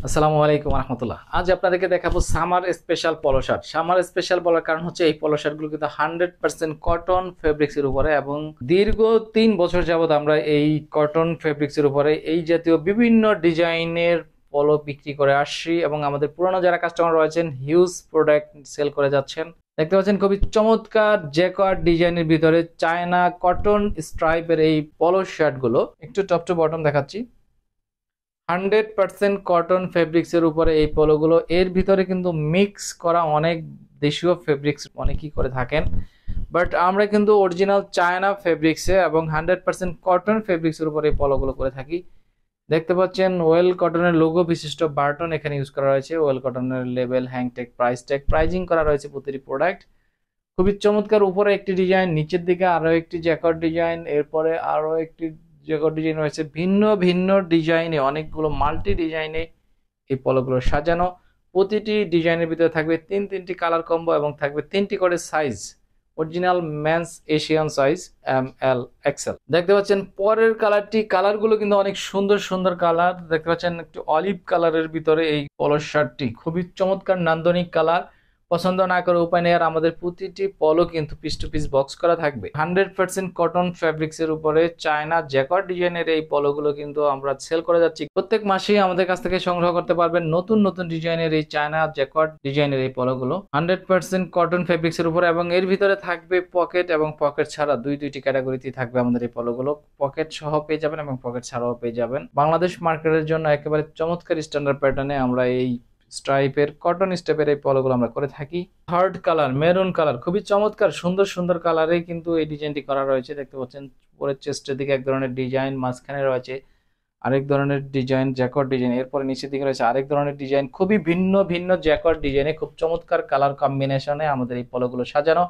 আসসালামু আলাইকুম রহমতুল্লাহ। আজ আপনাদেরকে দেখাবো সামার স্পেশাল পলো শার্ট। সামার স্পেশাল বলার কারণ হচ্ছে এই পলো শার্টগুলো কিন্তু 100% কটন ফেব্রিক্সের উপরে, এবং দীর্ঘ 3 বছর যাবত আমরা এই কটন ফেব্রিক্সের উপরে এই জাতীয় বিভিন্ন ডিজাইনের পলো বিক্রি করে আসছি, এবং আমাদের পুরনো যারা কাস্টমার রয়েছেন হিউজ প্রোডাক্ট সেল করে যাচ্ছেন। দেখতে পাচ্ছেন খুবই চমৎকার জ্যাকার্ড ডিজাইনের ভিতরে চায়না কটন স্ট্রাইপের এই পলো শার্টগুলো। একটু টপ টু বটম দেখাচ্ছি। 100% কটন ফেব্রিক্সের উপরে এই পোলোগুলো। এর ভিতরে কিন্তু মিক্স করা অনেক দেশীয় ফেব্রিক্স অনেকেই করে থাকেন, বাট আমরা কিন্তু অরিজিনাল চায়না ফেব্রিক্সে এবং 100% কটন ফেব্রিক্সের উপরে এই পোলোগুলো করে থাকি। দেখতে পাচ্ছেন ওয়েল কটনের লোগো বিশিষ্ট বাটন এখানে ইউজ করা রয়েছে, ওয়েল কটনের লেবেল, হ্যাংটেক, প্রাইস ট্যাগ, প্রাইজিং করা রয়েছে প্রতিটি প্রোডাক্ট। খুবই চমৎকার। উপরে একটি ডিজাইন, নিচের দিকে আরো একটি জ্যাকেট ডিজাইন, এরপরে আরো একটি জ্যাকেট ডিজাইন রয়েছে। ভিন্ন ভিন্ন ডিজাইনে, অনেকগুলো মাল্টি ডিজাইনে এই পলোগুলো সাজানো। প্রতিটি ডিজাইনের ভিতরে থাকবে তিনটি কালার কম্বো এবং থাকবে 3টি করে size. Original men's Asian size ML XL। দেখতে পাচ্ছেন পরের কালারগুলো কিন্তু অনেক সুন্দর সুন্দর কালার। দেখতে পাচ্ছেন একটু অলিভ কালারের ভিতরে এই পলো শার্টটি, খুবই চমৎকার নান্দনিক কালার। পছন্দ না করে উপায় নেই। আর আমাদের প্রতিটি পলো কিন্তু পিস টু পিস বক্স করা থাকবে। 100% কটন ফ্যাব্রিক্স এর উপরে চায়না জ্যাকার্ড ডিজাইনের এই পলোগুলো কিন্তু আমরা সেল করে যাচ্ছি। প্রত্যেক মাসেই আমাদের কাছ থেকে সংগ্রহ করতে পারবেন নতুন নতুন ডিজাইনের এই চায়না জ্যাকার্ড ডিজাইনের এই পলোগুলো। 100% কটন ফ্যাব্রিক্স এর উপরে, এবং এর ভিতরে থাকবে পকেট এবং পকেট ছাড়া দুইটি ক্যাটাগরিতে থাকবে আমাদের এই পলোগুলো। পকেট সহ পেয়ে যাবেন এবং পকেট ছাড়াও পেয়ে যাবেন। বাংলাদেশ মার্কেটের জন্য একেবারে চমৎকার স্ট্যান্ডার্ড প্যাটার্নে আমরা এই স্ট্রাইপের কটন স্টেপের এই পলোগুলো আমরা করে থাকি। থার্ড কালার মেরুন কালার, খুবই চমৎকার সুন্দর সুন্দর কালারে কিন্তু এই ডিজাইনটি করা রয়েছে। দেখতে পাচ্ছেন উপরের চেস্টের দিকে এক ধরনের ডিজাইন, মাঝখানে রয়েছে আরেক ধরনের ডিজাইন, জ্যাকেট ডিজাইন, এরপরে নিচের দিকে রয়েছে আরেক ধরনের ডিজাইন। খুবই ভিন্ন ভিন্ন জ্যাকেট ডিজাইনে খুব চমৎকার কালার কম্বিনেশনে আমাদের এই পলোগুলো সাজানো,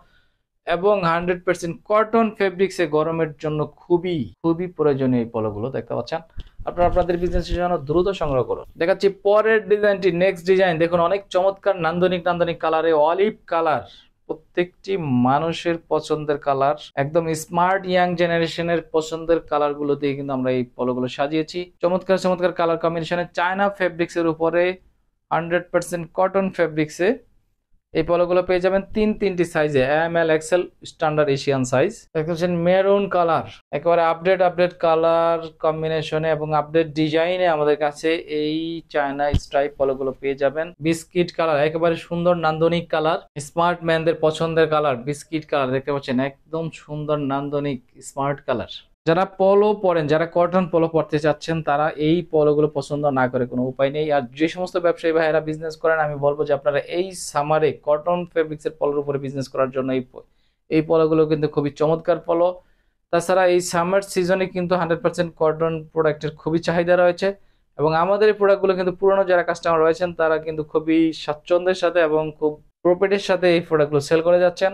এবং 100% কটন ফেব্রিক্সে গরমের জন্য খুবই খুবই প্রয়োজনীয় এই পলোগুলো। দেখতে পাচ্ছেন আপনারা আপনাদের বিজনেসের জন্য দ্রুত সংগ্রহ করুন। দেখাচ্ছি পরের ডিজাইনটি। নেক্সট ডিজাইন দেখুন, অনেক চমৎকার নান্দনিক কালারে অলিভ কালার, প্রত্যেকটি মানুষের পছন্দের কালার, একদম স্মার্ট ইয়াং জেনারেশনের পছন্দের কালার গুলো দিয়ে কিন্তু আমরা এই পলোগুলো সাজিয়েছি। চমৎকার চমৎকার কালার কম্বিনেশনে চায়না ফেব্রিক্স এর উপরে 100% কটন ফেব্রিক্সে এই পলোগুলো পেয়ে যাবেন তিনটি সাইজে, ML XL standard Asian size. দেখতেছেন মেরুন কালার, একেবারে আপডেট কালার কম্বিনেশনে এবং আপডেট ডিজাইনে আমাদের কাছে এই চায়না স্ট্রাইপ পলোগুলো পেয়ে যাবেন। বিস্কিট কালার, একেবারে সুন্দর নান্দনিক কালার, স্মার্ট ম্যানদের পছন্দের কালার বিস্কিট কালার। দেখতে পাচ্ছেন একদম সুন্দর নান্দনিক স্মার্ট কালার। যারা পলো পরেন, যারা কটন পলো পরতে চাচ্ছেন, তারা এই পলোগুলো পছন্দ না করে কোনো উপায় নেই। আর যে সমস্ত ব্যবসায়ী ভাইয়েরা বিজনেস করেন, আমি বলবো যে আপনারা এই সামারে কটন ফেব্রিক্সের পলোর উপরে বিজনেস করার জন্য এই পলোগুলো কিন্তু খুবই চমৎকার পলো। তাছাড়া এই সামার সিজনে কিন্তু 100% কটন প্রোডাক্টের খুবই চাহিদা রয়েছে, এবং আমাদের এই প্রোডাক্টগুলো কিন্তু পুরনো যারা কাস্টমার রয়েছেন তারা কিন্তু খুবই স্বাচ্ছন্দ্যের সাথে এবং খুব প্রফিটের সাথে এই প্রোডাক্টগুলো সেল করে যাচ্ছেন।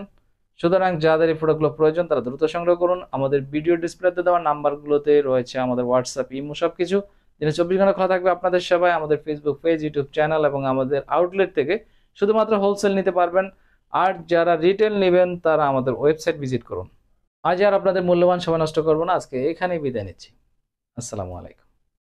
সুতরাং যাদের এই প্রোডাক্টগুলো প্রয়োজন তারা দ্রুত সংগ্রহ করুন। আমাদের ভিডিও ডিসপ্লেতে দেওয়া নাম্বারগুলোতে রয়েছে আমাদের হোয়াটসঅ্যাপ, ইমো সবকিছু। দিনে 24 ঘন্টা খোলা থাকবে আপনাদের সেবায়। আমাদের ফেসবুক পেজ, ইউটিউব চ্যানেল এবং আমাদের আউটলেট থেকে শুধুমাত্র হোলসেল নিতে পারবেন। আর যারা রিটেল নেবেন তারা আমাদের ওয়েবসাইট ভিজিট করুন। আজ আর আপনাদের মূল্যবান সময় নষ্ট করবো না, আজকে এখানেই বিদায় নিচ্ছি। আসসালামু আলাইকুম।